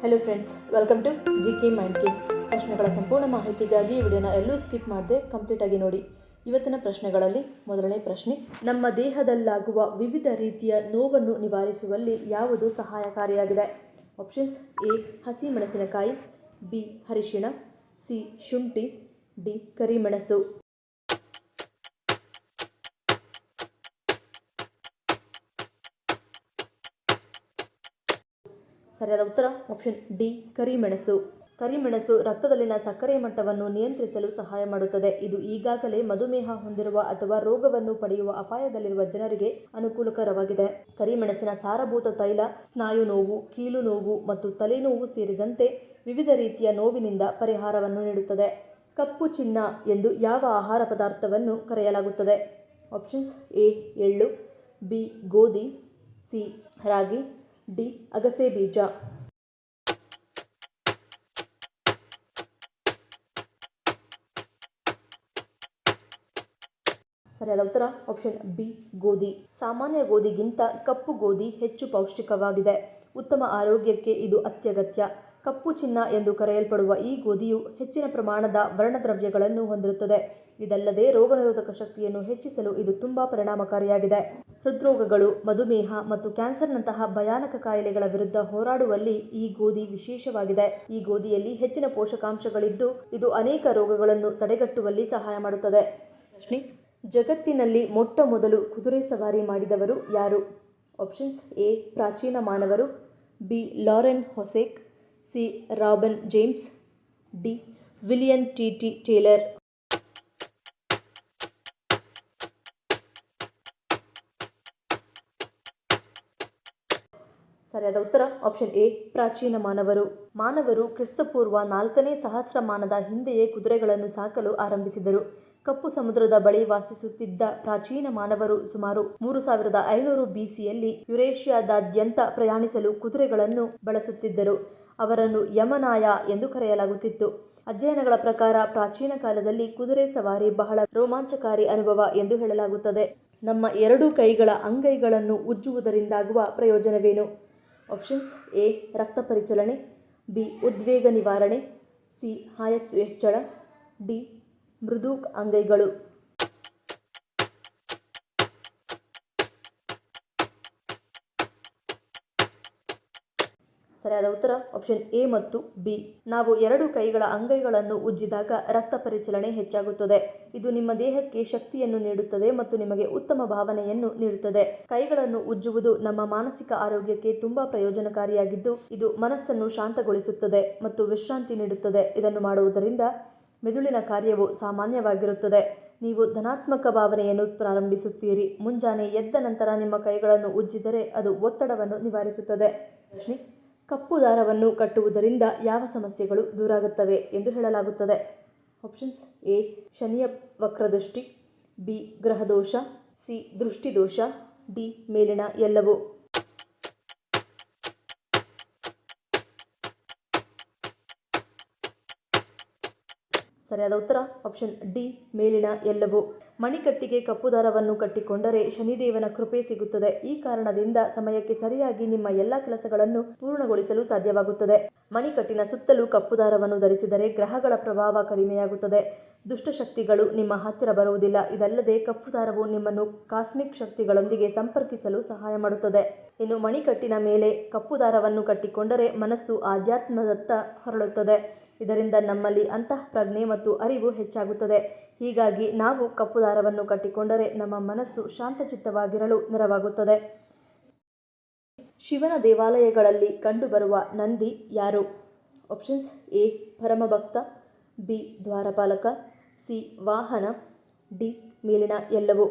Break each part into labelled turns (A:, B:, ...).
A: Hello friends, welcome to GK mind game. ಪ್ರಶ್ನೆಗಳ ಸಂಪೂರ್ಣ ಮಾಹಿತಿಗಾಗಿ ಈ ವಿಡಿಯೋನ ಎಲ್ಲೂ ಸ್ಕಿಪ್ ಮಾಡದೆ ಕಂಪ್ಲೀಟಾಗಿ ನೋಡಿ. ಇವತ್ತಿನ ಪ್ರಶ್ನೆಗಳಲ್ಲಿ ಮೊದಲನೇ ಪ್ರಶ್ನೆ, ನಮ್ಮ ದೇಹದಲ್ಲಾಗುವ ವಿವಿಧ ರೀತಿಯ ನೋವನ್ನು ನಿವಾರಿಸುವಲ್ಲಿ ಯಾವುದು ಸಹಾಯಕಾರಿಯಾಗಿದೆ? ಆಪ್ಷನ್ಸ್: ಎ ಹಸಿ ಮೆಣಸಿನಕಾಯಿ, ಬಿ ಅರಿಶಿಣ, ಸಿ ಶುಂಠಿ, ಡಿ ಕರಿಮೆಣಸು. ಸರಿಯಾದ ಉತ್ತರ ಆಪ್ಷನ್ ಡಿ ಕರಿಮೆಣಸು. ಕರಿಮೆಣಸು ರಕ್ತದಲ್ಲಿನ ಸಕ್ಕರೆ ಮಟ್ಟವನ್ನು ನಿಯಂತ್ರಿಸಲು ಸಹಾಯ ಮಾಡುತ್ತದೆ. ಇದು ಈಗಾಗಲೇ ಮಧುಮೇಹ ಹೊಂದಿರುವ ಅಥವಾ ರೋಗವನ್ನು ಪಡೆಯುವ ಅಪಾಯದಲ್ಲಿರುವ ಜನರಿಗೆ ಅನುಕೂಲಕರವಾಗಿದೆ. ಕರಿಮೆಣಸಿನ ಸಾರಭೂತ ತೈಲ ಸ್ನಾಯು ನೋವು, ಕೀಲು ನೋವು ಮತ್ತು ತಲೆನೋವು ಸೇರಿದಂತೆ ವಿವಿಧ ರೀತಿಯ ನೋವಿನಿಂದ ಪರಿಹಾರವನ್ನು ನೀಡುತ್ತದೆ. ಕಪ್ಪು ಚಿನ್ನ ಎಂದು ಯಾವ ಆಹಾರ ಪದಾರ್ಥವನ್ನು ಕರೆಯಲಾಗುತ್ತದೆ? ಆಪ್ಷನ್ಸ್: ಎ ಎಳ್ಳು, ಬಿ ಗೋಧಿ, ಸಿ ರಾಗಿ, ಡಿ ಅಗಸೆ ಬೀಜ. ಸರಿಯಾದ ಉತ್ತರ ಆಪ್ಷನ್ ಬಿ ಗೋಧಿ. ಸಾಮಾನ್ಯ ಗೋಧಿಗಿಂತ ಕಪ್ಪು ಗೋಧಿ ಹೆಚ್ಚು ಪೌಷ್ಟಿಕವಾಗಿದೆ. ಉತ್ತಮ ಆರೋಗ್ಯಕ್ಕೆ ಇದು ಅತ್ಯಗತ್ಯ. ಕಪ್ಪು ಚಿನ್ನ ಎಂದು ಕರೆಯಲ್ಪಡುವ ಈ ಗೋಧಿಯು ಹೆಚ್ಚಿನ ಪ್ರಮಾಣದ ವರ್ಣದ್ರವ್ಯಗಳನ್ನು ಹೊಂದಿರುತ್ತದೆ. ಇದಲ್ಲದೆ ರೋಗನಿರೋಧಕ ಶಕ್ತಿಯನ್ನು ಹೆಚ್ಚಿಸಲು ಇದು ತುಂಬಾ ಪರಿಣಾಮಕಾರಿಯಾಗಿದೆ. ಹೃದ್ರೋಗಗಳು, ಮಧುಮೇಹ ಮತ್ತು ಕ್ಯಾನ್ಸರ್ನಂತಹ ಭಯಾನಕ ಕಾಯಿಲೆಗಳ ವಿರುದ್ಧ ಹೋರಾಡುವಲ್ಲಿ ಈ ಗೋಧಿ ವಿಶೇಷವಾಗಿದೆ. ಈ ಗೋಧಿಯಲ್ಲಿ ಹೆಚ್ಚಿನ ಪೋಷಕಾಂಶಗಳಿದ್ದು ಇದು ಅನೇಕ ರೋಗಗಳನ್ನು ತಡೆಗಟ್ಟುವಲ್ಲಿ ಸಹಾಯ ಮಾಡುತ್ತದೆ. ಪ್ರಶ್ನೆ: ಜಗತ್ತಿನಲ್ಲಿ ಮೊಟ್ಟ ಮೊದಲು ಕುದುರೆ ಸವಾರಿ ಮಾಡಿದವರು ಯಾರು? ಆಪ್ಷನ್ಸ್: ಎ ಪ್ರಾಚೀನ ಮಾನವರು, B Lauren Hosek, C Robin James, D William T Taylor. ಸರಿಯಾದ ಉತ್ತರ ಆಪ್ಷನ್ ಎ ಪ್ರಾಚೀನ ಮಾನವರು. ಮಾನವರು ಕ್ರಿಸ್ತಪೂರ್ವ 4ನೇ ಸಹಸ್ರಮಾನದ ಹಿಂದೆಯೇ ಕುದುರೆಗಳನ್ನು ಸಾಕಲು ಆರಂಭಿಸಿದರು. ಕಪ್ಪು ಸಮುದ್ರದ ಬಳಿ ವಾಸಿಸುತ್ತಿದ್ದ ಪ್ರಾಚೀನ ಮಾನವರು ಸುಮಾರು 3500 BCಯಲ್ಲಿ ಯುರೇಷಿಯಾದಾದ್ಯಂತ ಪ್ರಯಾಣಿಸಲು ಕುದುರೆಗಳನ್ನು ಬಳಸುತ್ತಿದ್ದರು. ಅವರನ್ನು ಯಮನಾಯ ಎಂದು ಕರೆಯಲಾಗುತ್ತಿತ್ತು. ಅಧ್ಯಯನಗಳ ಪ್ರಕಾರ ಪ್ರಾಚೀನ ಕಾಲದಲ್ಲಿ ಕುದುರೆ ಸವಾರಿ ಬಹಳ ರೋಮಾಂಚಕಾರಿ ಅನುಭವ ಎಂದು ಹೇಳಲಾಗುತ್ತದೆ. ನಮ್ಮ ಎರಡೂ ಕೈಗಳ ಅಂಗೈಗಳನ್ನು ಉಜ್ಜುವುದರಿಂದಾಗುವ ಪ್ರಯೋಜನವೇನು? ಆಪ್ಷನ್ಸ್: ಎ ರಕ್ತ ಪರಿಚಲನೆ, ಬಿ ಉದ್ವೇಗ ನಿವಾರಣೆ, ಸಿ ಆಯಸ್ಸು ಹೆಚ್ಚಳ, ಡಿ ಮೃದು ಅಂಗೈಗಳು. ಸರಿಯಾದ ಉತ್ತರ ಆಪ್ಷನ್ ಎ ಮತ್ತು ಬಿ. ನಾವು ಎರಡು ಕೈಗಳ ಅಂಗೈಗಳನ್ನು ಉಜ್ಜಿದಾಗ ರಕ್ತ ಪರಿಚಲನೆ ಹೆಚ್ಚಾಗುತ್ತದೆ. ಇದು ನಿಮ್ಮ ದೇಹಕ್ಕೆ ಶಕ್ತಿಯನ್ನು ನೀಡುತ್ತದೆ ಮತ್ತು ನಿಮಗೆ ಉತ್ತಮ ಭಾವನೆಯನ್ನು ನೀಡುತ್ತದೆ. ಕೈಗಳನ್ನು ಉಜ್ಜುವುದು ನಮ್ಮ ಮಾನಸಿಕ ಆರೋಗ್ಯಕ್ಕೆ ತುಂಬಾ ಪ್ರಯೋಜನಕಾರಿಯಾಗಿದ್ದು ಇದು ಮನಸ್ಸನ್ನು ಶಾಂತಗೊಳಿಸುತ್ತದೆ ಮತ್ತು ವಿಶ್ರಾಂತಿ ನೀಡುತ್ತದೆ. ಇದನ್ನು ಮಾಡುವುದರಿಂದ ಮೆದುಳಿನ ಕಾರ್ಯವು ಸಾಮಾನ್ಯವಾಗಿರುತ್ತದೆ. ನೀವು ಧನಾತ್ಮಕ ಭಾವನೆಯನ್ನು ಪ್ರಾರಂಭಿಸುತ್ತೀರಿ. ಮುಂಜಾನೆ ಎದ್ದ ನಂತರ ನಿಮ್ಮ ಕೈಗಳನ್ನು ಉಜ್ಜಿದರೆ ಅದು ಒತ್ತಡವನ್ನು ನಿವಾರಿಸುತ್ತದೆ. ಪ್ರಶ್ನೆ: ಕಪ್ಪು ದಾರವನ್ನು ಕಟ್ಟುವುದರಿಂದ ಯಾವ ಸಮಸ್ಯೆಗಳು ದೂರಾಗುತ್ತವೆ ಎಂದು ಹೇಳಲಾಗುತ್ತದೆ? ಆಪ್ಷನ್ಸ್: ಎ ಶನಿಯ ವಕ್ರದೃಷ್ಟಿ, ಬಿ ಗ್ರಹದೋಷ, ಸಿ ದೃಷ್ಟಿದೋಷ, ಡಿ ಮೇಲಿನ ಎಲ್ಲವೂ. ಸರಿಯಾದ ಉತ್ತರ ಆಪ್ಷನ್ ಡಿ ಮೇಲಿನ ಎಲ್ಲವೂ. ಮಣಿಕಟ್ಟಿಗೆ ಕಪ್ಪು ದಾರವನ್ನು ಕಟ್ಟಿಕೊಂಡರೆ ಶನಿದೇವನ ಕೃಪೆ ಸಿಗುತ್ತದೆ. ಈ ಕಾರಣದಿಂದ ಸಮಯಕ್ಕೆ ಸರಿಯಾಗಿ ನಿಮ್ಮ ಎಲ್ಲ ಕೆಲಸಗಳನ್ನು ಪೂರ್ಣಗೊಳಿಸಲು ಸಾಧ್ಯವಾಗುತ್ತದೆ. ಮಣಿಕಟ್ಟಿನ ಸುತ್ತಲೂ ಕಪ್ಪು ದಾರವನ್ನು ಧರಿಸಿದರೆ ಗ್ರಹಗಳ ಪ್ರಭಾವ ಕಡಿಮೆಯಾಗುತ್ತದೆ. ದುಷ್ಟಶಕ್ತಿಗಳು ನಿಮ್ಮ ಹತ್ತಿರ ಬರುವುದಿಲ್ಲ. ಇದಲ್ಲದೆ ಕಪ್ಪು ದಾರವು ನಿಮ್ಮನ್ನು ಕಾಸ್ಮಿಕ್ ಶಕ್ತಿಗಳೊಂದಿಗೆ ಸಂಪರ್ಕಿಸಲು ಸಹಾಯ ಮಾಡುತ್ತದೆ. ಇನ್ನು ಮಣಿಕಟ್ಟಿನ ಮೇಲೆ ಕಪ್ಪು ದಾರವನ್ನು ಕಟ್ಟಿಕೊಂಡರೆ ಮನಸ್ಸು ಆಧ್ಯಾತ್ಮದತ್ತ ಹೊರಳುತ್ತದೆ. ಇದರಿಂದ ನಮ್ಮಲ್ಲಿ ಅಂತಃಪ್ರಜ್ಞೆ ಮತ್ತು ಅರಿವು ಹೆಚ್ಚಾಗುತ್ತದೆ. ಹೀಗಾಗಿ ನಾವು ಕಪ್ಪು ದಾರವನ್ನು ಕಟ್ಟಿಕೊಂಡರೆ ನಮ್ಮ ಮನಸ್ಸು ಶಾಂತಚಿತ್ತವಾಗಿರಲು ನೆರವಾಗುತ್ತದೆ. ಶಿವನ ದೇವಾಲಯಗಳಲ್ಲಿ ಕಂಡುಬರುವ ನಂದಿ ಯಾರು? ಆಪ್ಷನ್ಸ್: ಎ ಪರಮಭಕ್ತ, ಬಿ ದ್ವಾರಪಾಲಕ, ಸಿ ವಾಹನ, ಡಿ ಮೇಲಿನ ಎಲ್ಲವೂ.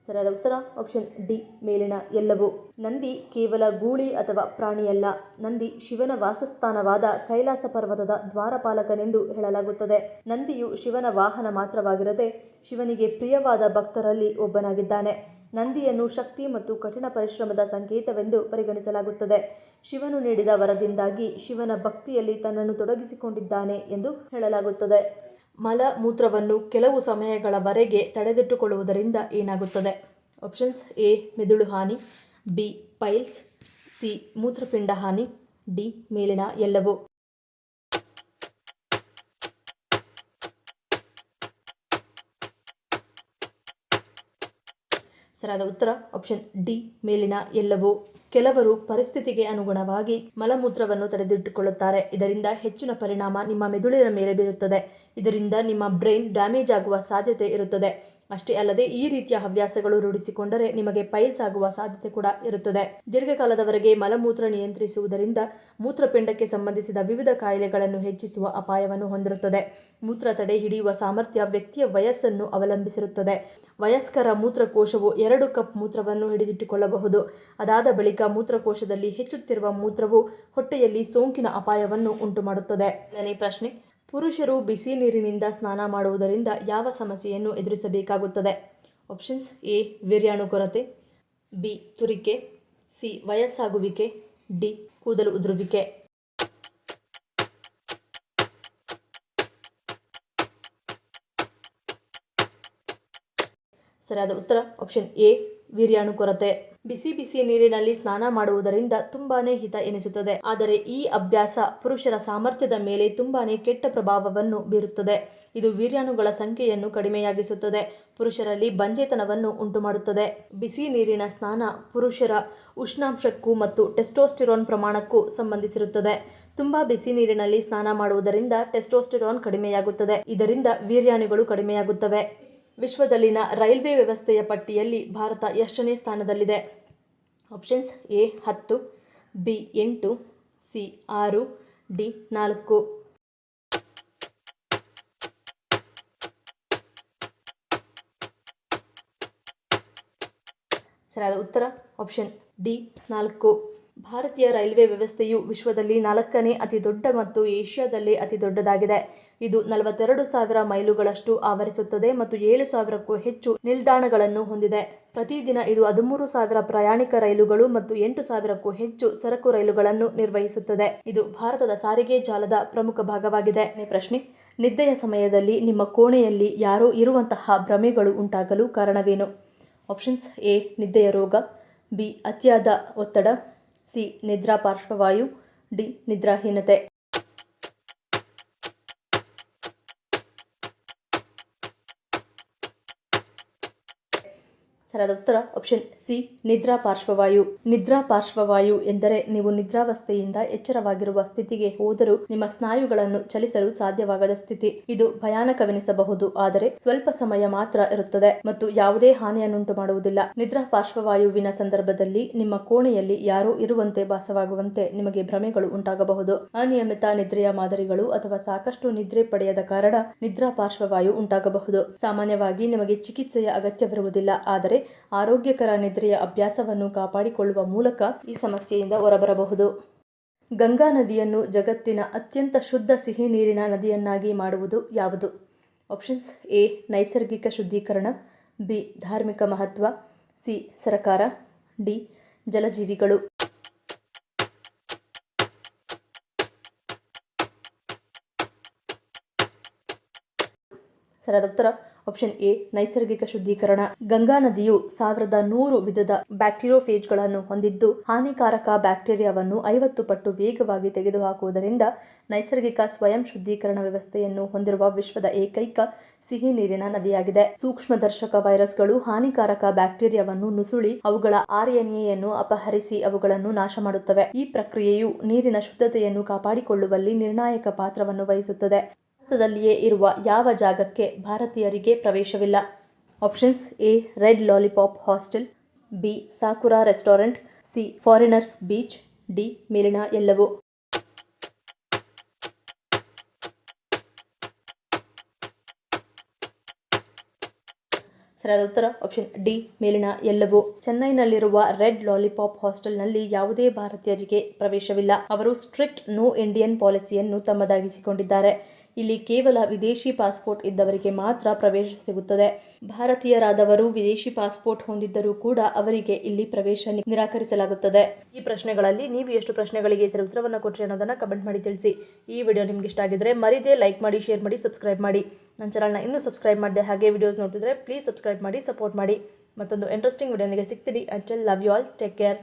A: ಸರಿಯಾದ ಉತ್ತರ ಆಪ್ಷನ್ ಡಿ ಮೇಲಿನ ಎಲ್ಲವೂ. ನಂದಿ ಕೇವಲ ಗೂಳಿ ಅಥವಾ ಪ್ರಾಣಿಯಲ್ಲ. ನಂದಿ ಶಿವನ ವಾಸಸ್ಥಾನವಾದ ಕೈಲಾಸ ಪರ್ವತದ ದ್ವಾರಪಾಲಕನೆಂದು ಹೇಳಲಾಗುತ್ತದೆ. ನಂದಿಯು ಶಿವನ ವಾಹನ ಮಾತ್ರವಾಗಿರದೆ ಶಿವನಿಗೆ ಪ್ರಿಯವಾದ ಭಕ್ತರಲ್ಲಿ ಒಬ್ಬನಾಗಿದ್ದಾನೆ. ನಂದಿಯನ್ನು ಶಕ್ತಿ ಮತ್ತು ಕಠಿಣ ಪರಿಶ್ರಮದ ಸಂಕೇತವೆಂದು ಪರಿಗಣಿಸಲಾಗುತ್ತದೆ. ಶಿವನು ನೀಡಿದ ವರದಿಂದಾಗಿ ಶಿವನ ಭಕ್ತಿಯಲ್ಲಿ ತನ್ನನ್ನು ತೊಡಗಿಸಿಕೊಂಡಿದ್ದಾನೆ ಎಂದು ಹೇಳಲಾಗುತ್ತದೆ. ಮಲ ಮೂತ್ರವನ್ನು ಕೆಲವು ಸಮಯಗಳವರೆಗೆ ತಡೆದಿಟ್ಟುಕೊಳ್ಳುವುದರಿಂದ ಏನಾಗುತ್ತದೆ? ಆಪ್ಷನ್ಸ್ ಎ ಮೆದುಳು ಹಾನಿ, ಬಿ ಪೈಲ್ಸ್, ಸಿ ಮೂತ್ರಪಿಂಡ ಹಾನಿ, ಡಿ ಮೇಲಿನ ಎಲ್ಲವೂ. ಸರಿಯಾದ ಉತ್ತರ ಆಪ್ಷನ್ ಡಿ ಮೇಲಿನ ಎಲ್ಲವೂ. ಕೆಲವರು ಪರಿಸ್ಥಿತಿಗೆ ಅನುಗುಣವಾಗಿ ಮಲಮೂತ್ರವನ್ನು ತಡೆದಿಟ್ಟುಕೊಳ್ಳುತ್ತಾರೆ. ಇದರಿಂದ ಹೆಚ್ಚಿನ ಪರಿಣಾಮ ನಿಮ್ಮ ಮೆದುಳಿನ ಮೇಲೆ ಬೀರುತ್ತದೆ. ಇದರಿಂದ ನಿಮ್ಮ ಬ್ರೈನ್ ಡ್ಯಾಮೇಜ್ ಆಗುವ ಸಾಧ್ಯತೆ ಇರುತ್ತದೆ. ಅಷ್ಟೇ ಅಲ್ಲದೆ ಈ ರೀತಿಯ ಹವ್ಯಾಸಗಳು ರೂಢಿಸಿಕೊಂಡರೆ ನಿಮಗೆ ಪೈಲ್ಸ್ ಆಗುವ ಸಾಧ್ಯತೆ ಕೂಡ ಇರುತ್ತದೆ. ದೀರ್ಘಕಾಲದವರೆಗೆ ಮಲಮೂತ್ರ ನಿಯಂತ್ರಿಸುವುದರಿಂದ ಮೂತ್ರಪಿಂಡಕ್ಕೆ ಸಂಬಂಧಿಸಿದ ವಿವಿಧ ಕಾಯಿಲೆಗಳನ್ನು ಹೆಚ್ಚಿಸುವ ಅಪಾಯವನ್ನು ಹೊಂದಿರುತ್ತದೆ. ಮೂತ್ರ ತಡೆ ಹಿಡಿಯುವ ಸಾಮರ್ಥ್ಯ ವ್ಯಕ್ತಿಯ ವಯಸ್ಸನ್ನು ಅವಲಂಬಿಸಿರುತ್ತದೆ. ವಯಸ್ಕರ ಮೂತ್ರಕೋಶವು 2 ಕಪ್ ಮೂತ್ರವನ್ನು ಹಿಡಿದಿಟ್ಟುಕೊಳ್ಳಬಹುದು. ಅದಾದ ಬಳಿಕ ಮೂತ್ರಕೋಶದಲ್ಲಿ ಹೆಚ್ಚುತ್ತಿರುವ ಮೂತ್ರವು ಹೊಟ್ಟೆಯಲ್ಲಿ ಸೋಂಕಿನ ಅಪಾಯವನ್ನು ಉಂಟುಮಾಡುತ್ತದೆ. ಎರಡನೇ ಪ್ರಶ್ನೆ, ಪುರುಷರು ಬಿಸಿ ನೀರಿನಿಂದ ಸ್ನಾನ ಮಾಡುವುದರಿಂದ ಯಾವ ಸಮಸ್ಯೆಯನ್ನು ಎದುರಿಸಬೇಕಾಗುತ್ತದೆ? ಆಪ್ಷನ್ಸ್ ಎ ವೀರ್ಯಾಣು ಕೊರತೆ, ಬಿ ತುರಿಕೆ, ಸಿ ವಯಸ್ಸಾಗುವಿಕೆ, ಡಿ ಕೂದಲು ಉದುರುವಿಕೆ. ಸರಿಯಾದ ಉತ್ತರ ಆಪ್ಷನ್ ಎ ವೀರ್ಯಾಣು ಕೊರತೆ. ಬಿಸಿ ನೀರಿನಲ್ಲಿ ಸ್ನಾನ ಮಾಡುವುದರಿಂದ ತುಂಬಾನೇ ಹಿತ ಎನಿಸುತ್ತದೆ. ಆದರೆ ಈ ಅಭ್ಯಾಸ ಪುರುಷರ ಸಾಮರ್ಥ್ಯದ ಮೇಲೆ ತುಂಬಾನೇ ಕೆಟ್ಟ ಪ್ರಭಾವವನ್ನು ಬೀರುತ್ತದೆ. ಇದು ವೀರ್ಯಾಣುಗಳ ಸಂಖ್ಯೆಯನ್ನು ಕಡಿಮೆಯಾಗಿಸುತ್ತದೆ. ಪುರುಷರಲ್ಲಿ ಬಂಜೆತನವನ್ನು ಉಂಟುಮಾಡುತ್ತದೆ. ಬಿಸಿ ನೀರಿನ ಸ್ನಾನ ಪುರುಷರ ಉಷ್ಣಾಂಶಕ್ಕೂ ಮತ್ತು ಟೆಸ್ಟೋಸ್ಟೆರಾನ್ ಪ್ರಮಾಣಕ್ಕೂ ಸಂಬಂಧಿಸಿರುತ್ತದೆ. ತುಂಬಾ ಬಿಸಿ ನೀರಿನಲ್ಲಿ ಸ್ನಾನ ಮಾಡುವುದರಿಂದ ಟೆಸ್ಟೋಸ್ಟೆರಾನ್ ಕಡಿಮೆಯಾಗುತ್ತದೆ. ಇದರಿಂದ ವೀರ್ಯಾಣುಗಳು ಕಡಿಮೆಯಾಗುತ್ತವೆ. ವಿಶ್ವದಲ್ಲಿನ ರೈಲ್ವೆ ವ್ಯವಸ್ಥೆಯ ಪಟ್ಟಿಯಲ್ಲಿ ಭಾರತ ಎಷ್ಟನೇ ಸ್ಥಾನದಲ್ಲಿದೆ? Options A 10, B 8, C 6, D 4. ಸರಿಯಾದ ಉತ್ತರ ಆಪ್ಷನ್ ಡಿ 4. ಭಾರತೀಯ ರೈಲ್ವೆ ವ್ಯವಸ್ಥೆಯು ವಿಶ್ವದಲ್ಲಿ 4ನೇ ಅತಿ ದೊಡ್ಡ ಮತ್ತು ಏಷ್ಯಾದಲ್ಲೇ ಅತಿ ದೊಡ್ಡದಾಗಿದೆ. ಇದು 42,000 ಮೈಲುಗಳಷ್ಟು ಆವರಿಸುತ್ತದೆ ಮತ್ತು 7,000ಕ್ಕೂ ಹೆಚ್ಚು ನಿಲ್ದಾಣಗಳನ್ನು ಹೊಂದಿದೆ. ಪ್ರತಿದಿನ ಇದು 13,000 ಪ್ರಯಾಣಿಕ ರೈಲುಗಳು ಮತ್ತು 8,000ಕ್ಕೂ ಹೆಚ್ಚು ಸರಕು ರೈಲುಗಳನ್ನು ನಿರ್ವಹಿಸುತ್ತದೆ. ಇದು ಭಾರತದ ಸಾರಿಗೆ ಜಾಲದ ಪ್ರಮುಖ ಭಾಗವಾಗಿದೆ. ಪ್ರಶ್ನೆ, ನಿದ್ದೆಯ ಸಮಯದಲ್ಲಿ ನಿಮ್ಮ ಕೋಣೆಯಲ್ಲಿ ಯಾರೋ ಇರುವಂತಹ ಭ್ರಮೆಗಳು ಉಂಟಾಗಲು ಕಾರಣವೇನು? ಆಪ್ಷನ್ಸ್ ಎ ನಿದ್ದೆಯ ರೋಗ, ಬಿ ಅತಿಯಾದ ಒತ್ತಡ, ಸಿ ನಿದ್ರಾ ಪಾರ್ಶ್ವವಾಯು, ಡಿ ನಿದ್ರಾಹೀನತೆ. ಸರಿಯಾದ ಉತ್ತರ ಆಪ್ಷನ್ ಸಿ ನಿದ್ರಾ ಪಾರ್ಶ್ವವಾಯು. ನಿದ್ರಾ ಪಾರ್ಶ್ವವಾಯು ಎಂದರೆ ನೀವು ನಿದ್ರಾವಸ್ಥೆಯಿಂದ ಎಚ್ಚರವಾಗಿರುವ ಸ್ಥಿತಿಗೆ ಹೋದರೂ ನಿಮ್ಮ ಸ್ನಾಯುಗಳನ್ನು ಚಲಿಸಲು ಸಾಧ್ಯವಾಗದ ಸ್ಥಿತಿ. ಇದು ಭಯಾನಕವೆನಿಸಬಹುದು, ಆದರೆ ಸ್ವಲ್ಪ ಸಮಯ ಮಾತ್ರ ಇರುತ್ತದೆ ಮತ್ತು ಯಾವುದೇ ಹಾನಿಯನ್ನುಂಟು ಮಾಡುವುದಿಲ್ಲ. ನಿದ್ರಾ ಪಾರ್ಶ್ವವಾಯುವಿನ ಸಂದರ್ಭದಲ್ಲಿ ನಿಮ್ಮ ಕೋಣೆಯಲ್ಲಿ ಯಾರೋ ಇರುವಂತೆ ಭಾಸವಾಗುವಂತೆ ನಿಮಗೆ ಭ್ರಮೆಗಳು ಉಂಟಾಗಬಹುದು. ಅನಿಯಮಿತ ನಿದ್ರೆಯ ಮಾದರಿಗಳು ಅಥವಾ ಸಾಕಷ್ಟು ನಿದ್ರೆ ಪಡೆಯದ ಕಾರಣ ನಿದ್ರಾ ಪಾರ್ಶ್ವವಾಯು ಉಂಟಾಗಬಹುದು. ಸಾಮಾನ್ಯವಾಗಿ ನಿಮಗೆ ಚಿಕಿತ್ಸೆಯ ಅಗತ್ಯವಿರುವುದಿಲ್ಲ, ಆದರೆ ಆರೋಗ್ಯಕರ ನಿದ್ರೆಯ ಅಭ್ಯಾಸವನ್ನು ಕಾಪಾಡಿಕೊಳ್ಳುವ ಮೂಲಕ ಈ ಸಮಸ್ಯೆಯಿಂದ ಹೊರಬರಬಹುದು. ಗಂಗಾ ನದಿಯನ್ನು ಜಗತ್ತಿನ ಅತ್ಯಂತ ಶುದ್ಧ ಸಿಹಿ ನೀರಿನ ನದಿಯನ್ನಾಗಿ ಮಾಡುವುದು ಯಾವುದು? ಆಪ್ಷನ್ಸ್ ಎ ನೈಸರ್ಗಿಕ ಶುದ್ಧೀಕರಣ, ಬಿ ಧಾರ್ಮಿಕ ಮಹತ್ವ, ಸಿ ಸರಕಾರ, ಡಿ ಜಲಜೀವಿಗಳು. ಸರಿಯಾದ ಉತ್ತರ ಆಪ್ಷನ್ ಎ ನೈಸರ್ಗಿಕ ಶುದ್ಧೀಕರಣ. ಗಂಗಾ ನದಿಯು 1100 ವಿಧದ ಬ್ಯಾಕ್ಟೀರಿಯೋಫೇಜ್ಗಳನ್ನು ಹೊಂದಿದ್ದು, ಹಾನಿಕಾರಕ ಬ್ಯಾಕ್ಟೀರಿಯಾವನ್ನು 50 ಪಟ್ಟು ವೇಗವಾಗಿ ತೆಗೆದುಹಾಕುವುದರಿಂದ ನೈಸರ್ಗಿಕ ಸ್ವಯಂ ಶುದ್ಧೀಕರಣ ವ್ಯವಸ್ಥೆಯನ್ನು ಹೊಂದಿರುವ ವಿಶ್ವದ ಏಕೈಕ ಸಿಹಿ ನೀರಿನ ನದಿಯಾಗಿದೆ. ಸೂಕ್ಷ್ಮದರ್ಶಕ ವೈರಸ್ಗಳು ಹಾನಿಕಾರಕ ಬ್ಯಾಕ್ಟೀರಿಯಾವನ್ನು ನುಸುಳಿ ಅವುಗಳ RNAಯನ್ನು ಅಪಹರಿಸಿ ಅವುಗಳನ್ನು ನಾಶ ಮಾಡುತ್ತವೆ. ಈ ಪ್ರಕ್ರಿಯೆಯು ನೀರಿನ ಶುದ್ಧತೆಯನ್ನು ಕಾಪಾಡಿಕೊಳ್ಳುವಲ್ಲಿ ನಿರ್ಣಾಯಕ ಪಾತ್ರವನ್ನು ವಹಿಸುತ್ತದೆ. ಭಾರತದಲ್ಲಿಯೇ ಇರುವ ಯಾವ ಜಾಗಕ್ಕೆ ಭಾರತೀಯರಿಗೆ ಪ್ರವೇಶವಿಲ್ಲ? Options A red lollipop hostel, B Sakura restaurant, C foreigners beach, D ಮೇಲಿನ ಎಲ್ಲವೂ. ಸರಿಯಾದ ಉತ್ತರ ಆಪ್ಷನ್ ಡಿ ಮೇಲಿನ ಎಲ್ಲವೂ. ಚೆನ್ನೈನಲ್ಲಿರುವ ರೆಡ್ ಲಾಲಿಪಾಪ್ ಹಾಸ್ಟೆಲ್ನಲ್ಲಿ ಯಾವುದೇ ಭಾರತೀಯರಿಗೆ ಪ್ರವೇಶವಿಲ್ಲ. ಅವರು ಸ್ಟ್ರಿಕ್ಟ್ ನೋ ಇಂಡಿಯನ್ ಪಾಲಿಸಿಯನ್ನು ತಮ್ಮದಾಗಿಸಿಕೊಂಡಿದ್ದಾರೆ. ಇಲ್ಲಿ ಕೇವಲ ವಿದೇಶಿ ಪಾಸ್ಪೋರ್ಟ್ ಇದ್ದವರಿಗೆ ಮಾತ್ರ ಪ್ರವೇಶ ಸಿಗುತ್ತದೆ. ಭಾರತೀಯರಾದವರು ವಿದೇಶಿ ಪಾಸ್ಪೋರ್ಟ್ ಹೊಂದಿದ್ದರೂ ಕೂಡ ಅವರಿಗೆ ಇಲ್ಲಿ ಪ್ರವೇಶ ನಿರಾಕರಿಸಲಾಗುತ್ತದೆ. ಈ ಪ್ರಶ್ನೆಗಳಲ್ಲಿ ನೀವು ಎಷ್ಟು ಪ್ರಶ್ನೆಗಳಿಗೆ ಸರಿ ಉತ್ತರವನ್ನು ಕೊಟ್ಟರೆ ಅನ್ನೋದನ್ನು ಕಮೆಂಟ್ ಮಾಡಿ ತಿಳಿಸಿ. ಈ ವಿಡಿಯೋ ನಿಮ್ಗೆ ಇಷ್ಟ ಆಗಿದ್ರೆ ಮರಿದೇ ಲೈಕ್ ಮಾಡಿ, ಶೇರ್ ಮಾಡಿ, ಸಬ್ಸ್ಕ್ರೈಬ್ ಮಾಡಿ. ನನ್ನ ಚಾನಲ್ನ ಇನ್ನೂ ಸಬ್ಸ್ಕ್ರೈಬ್ ಮಾಡಿದೆ ಹಾಗೆ ವಿಡಿಯೋಸ್ ನೋಡ್ತಿದ್ರೆ ಪ್ಲೀಸ್ ಸಬ್ಸ್ಕ್ರೈಬ್ ಮಾಡಿ, ಸಪೋರ್ಟ್ ಮಾಡಿ. ಮತ್ತೊಂದು ಇಂಟ್ರೆಸ್ಟಿಂಗ್ ವಿಡಿಯೋನಿಗೆ ಸಿಗ್ತೀನಿ. Until love you all, take care.